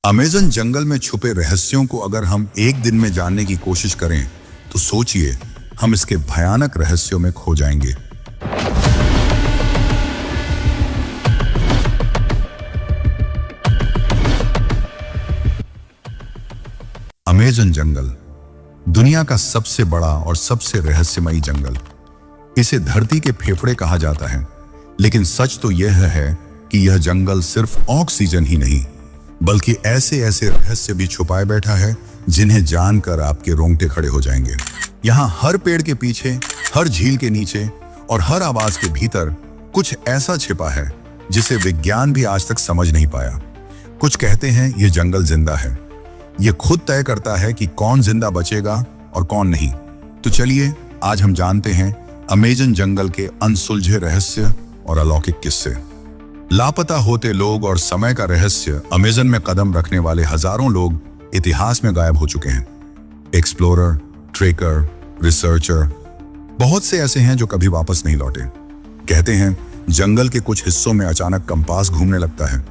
Amazon जंगल में छुपे रहस्यों को अगर हम एक दिन में जानने की कोशिश करें तो सोचिए, हम इसके भयानक रहस्यों में खो जाएंगे। अमेज़न जंगल दुनिया का सबसे बड़ा और सबसे रहस्यमयी जंगल। इसे धरती के फेफड़े कहा जाता है, लेकिन सच तो यह है कि यह जंगल सिर्फ ऑक्सीजन ही नहीं बल्कि ऐसे ऐसे रहस्य भी छुपाए बैठा है जिन्हें जानकर आपके रोंगटे खड़े हो जाएंगे। यहाँ हर पेड़ के पीछे, हर झील के नीचे और हर आवाज के भीतर कुछ ऐसा छिपा है जिसे विज्ञान भी आज तक समझ नहीं पाया। कुछ कहते हैं यह जंगल जिंदा है, ये खुद तय करता है कि कौन जिंदा बचेगा और कौन नहीं। तो चलिए आज हम जानते हैं अमेज़न जंगल के अनसुलझे रहस्य और अलौकिक किस्से। लापता होते लोग और समय का रहस्य। अमेज़न में कदम रखने वाले हजारों लोग इतिहास में गायब हो चुके हैं। एक्सप्लोरर, ट्रेकर, रिसर्चर, बहुत से ऐसे हैं जो कभी वापस नहीं लौटे। कहते हैं जंगल के कुछ हिस्सों में अचानक कंपास घूमने लगता है,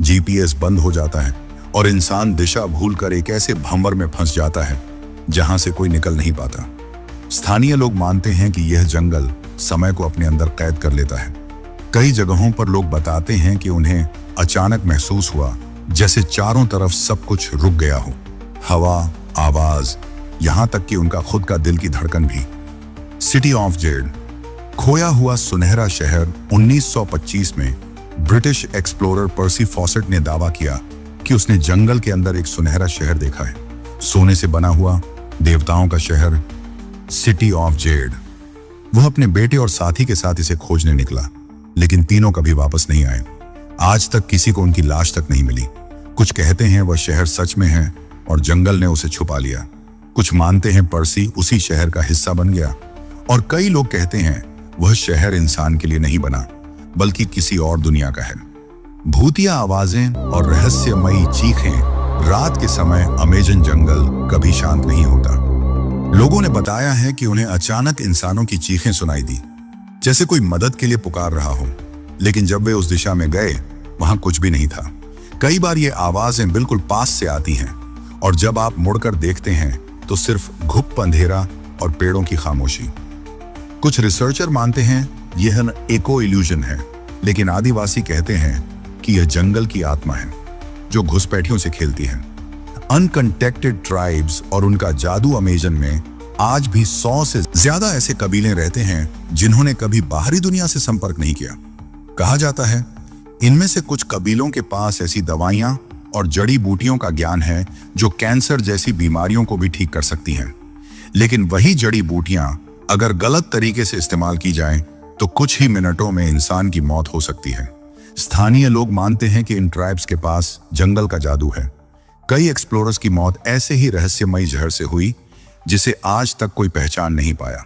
जीपीएस बंद हो जाता है और इंसान दिशा भूलकर एक ऐसे भंवर में फंस जाता है जहां से कोई निकल नहीं पाता। स्थानीय लोग मानते हैं कि यह जंगल समय को अपने अंदर कैद कर लेता है। कई जगहों पर लोग बताते हैं कि उन्हें अचानक महसूस हुआ जैसे चारों तरफ सब कुछ रुक गया हो, हवा, आवाज, यहां तक कि उनका खुद का दिल की धड़कन भी। सिटी ऑफ जेड, खोया हुआ सुनहरा शहर। 1925 में ब्रिटिश एक्सप्लोरर पर्सी फॉसेट ने दावा किया कि उसने जंगल के अंदर एक सुनहरा शहर देखा है, सोने से बना हुआ देवताओं का शहर, सिटी ऑफ जेड। वह अपने बेटे और साथी के साथ इसे खोजने निकला, लेकिन तीनों कभी वापस नहीं आए। आज तक किसी को उनकी लाश तक नहीं मिली। कुछ कहते हैं वह शहर सच में है और जंगल ने उसे छुपा लिया। कुछ मानते हैं पर्सी उसी शहर का हिस्सा बन गया और कई लोग कहते हैं वह शहर इंसान के लिए नहीं बना बल्कि किसी और दुनिया का है। भूतिया आवाजें और रहस्यमयी चीखें। रात के समय अमेज़न जंगल कभी शांत नहीं होता। लोगों ने बताया है कि उन्हें अचानक इंसानों की चीखें सुनाई दी, जैसे कोई मदद के लिए पुकार रहा हो, लेकिन जब वे उस दिशा में गए वहां कुछ भी नहीं था। कई बार ये आवाजें बिल्कुल पास से आती हैं और जब आप मुड़कर देखते हैं तो सिर्फ घुप अंधेरा और पेड़ों की खामोशी। कुछ रिसर्चर मानते हैं यह एको इल्यूजन है, लेकिन आदिवासी कहते हैं कि यह जंगल की आत्मा है जो घुसपैठियों से खेलती है। अनकंटेक्टेड ट्राइब्स और उनका जादू। अमेज़न में आज भी 100 से ज्यादा ऐसे कबीले रहते हैं जिन्होंने कभी बाहरी दुनिया से संपर्क नहीं किया। कहा जाता है इनमें से कुछ कबीलों के पास ऐसी दवाइयां और जड़ी बूटियों का ज्ञान है जो कैंसर जैसी बीमारियों को भी ठीक कर सकती हैं। लेकिन वही जड़ी बूटियां अगर गलत तरीके से इस्तेमाल की जाएं तो कुछ ही मिनटों में इंसान की मौत हो सकती है। स्थानीय लोग मानते हैं कि इन ट्राइब्स के पास जंगल का जादू है। कई एक्सप्लोरर्स की मौत ऐसे ही रहस्यमयी जहर से हुई जिसे आज तक कोई पहचान नहीं पाया।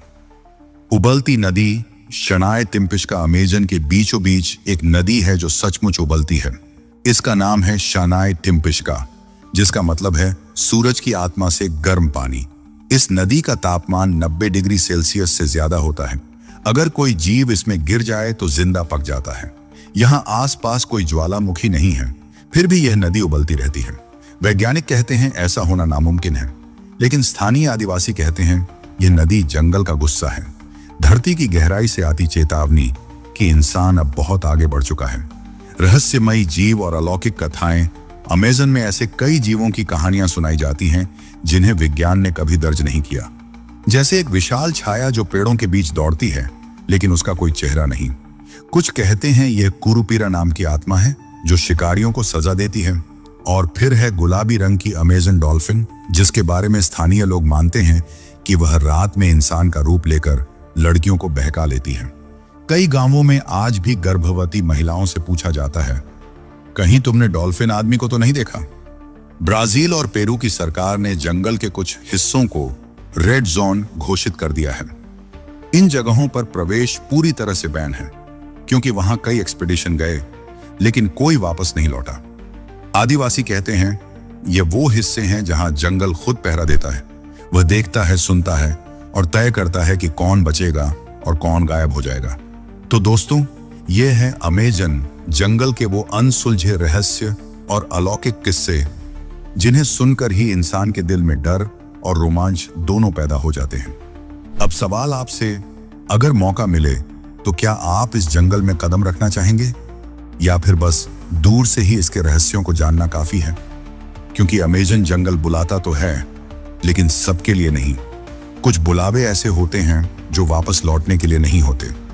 उबलती नदी शनाय तिम्पिश्का। अमेज़न के बीचों बीच एक नदी है जो सचमुच उबलती है। इसका नाम है शनाय तिम्पिश्का, जिसका मतलब है सूरज की आत्मा से गर्म पानी। इस नदी का तापमान 90 डिग्री सेल्सियस से ज्यादा होता है। अगर कोई जीव इसमें गिर जाए तो जिंदा पक जाता है। यहाँ आसपास कोई ज्वालामुखी नहीं है, फिर भी यह नदी उबलती रहती है। वैज्ञानिक कहते हैं ऐसा होना नामुमकिन है, लेकिन स्थानीय आदिवासी कहते हैं यह नदी जंगल का गुस्सा है, धरती की गहराई से आती चेतावनी कि इंसान अब बहुत आगे बढ़ चुका है। रहस्यमयी जीव और अलौकिक कथाएं। अमेज़न में ऐसे कई जीवों की कहानियां सुनाई जाती हैं जिन्हें विज्ञान ने कभी दर्ज नहीं किया, जैसे एक विशाल छाया जो पेड़ों के बीच दौड़ती है लेकिन उसका कोई चेहरा नहीं। कुछ कहते हैं यह कुरुपीरा नाम की आत्मा है जो शिकारियों को सजा देती है। और फिर है गुलाबी रंग की अमेज़न डॉल्फिन, जिसके बारे में स्थानीय लोग मानते हैं कि वह रात में इंसान का रूप लेकर लड़कियों को बहका लेती है। कई गांवों में आज भी गर्भवती महिलाओं से पूछा जाता है कहीं तुमने डॉल्फिन आदमी को तो नहीं देखा। ब्राजील और पेरू की सरकार ने जंगल के कुछ हिस्सों को रेड जोन घोषित कर दिया है। इन जगहों पर प्रवेश पूरी तरह से बैन है क्योंकि वहां कई एक्सपीडिशन गए लेकिन कोई वापस नहीं लौटा। आदिवासी कहते हैं ये वो हिस्से हैं जहां जंगल खुद पहरा देता है। वह देखता है, सुनता है और तय करता है कि कौन बचेगा और कौन गायब हो जाएगा। तो दोस्तों, ये है अमेज़न जंगल के वो अनसुलझे रहस्य और अलौकिक किस्से जिन्हें सुनकर ही इंसान के दिल में डर और रोमांच दोनों पैदा हो जाते हैं। अब सवाल आपसे, अगर मौका मिले तो क्या आप इस जंगल में कदम रखना चाहेंगे, या फिर बस दूर से ही इसके रहस्यों को जानना काफी है? क्योंकि अमेज़न जंगल बुलाता तो है, लेकिन सबके लिए नहीं। कुछ बुलावे ऐसे होते हैं जो वापस लौटने के लिए नहीं होते।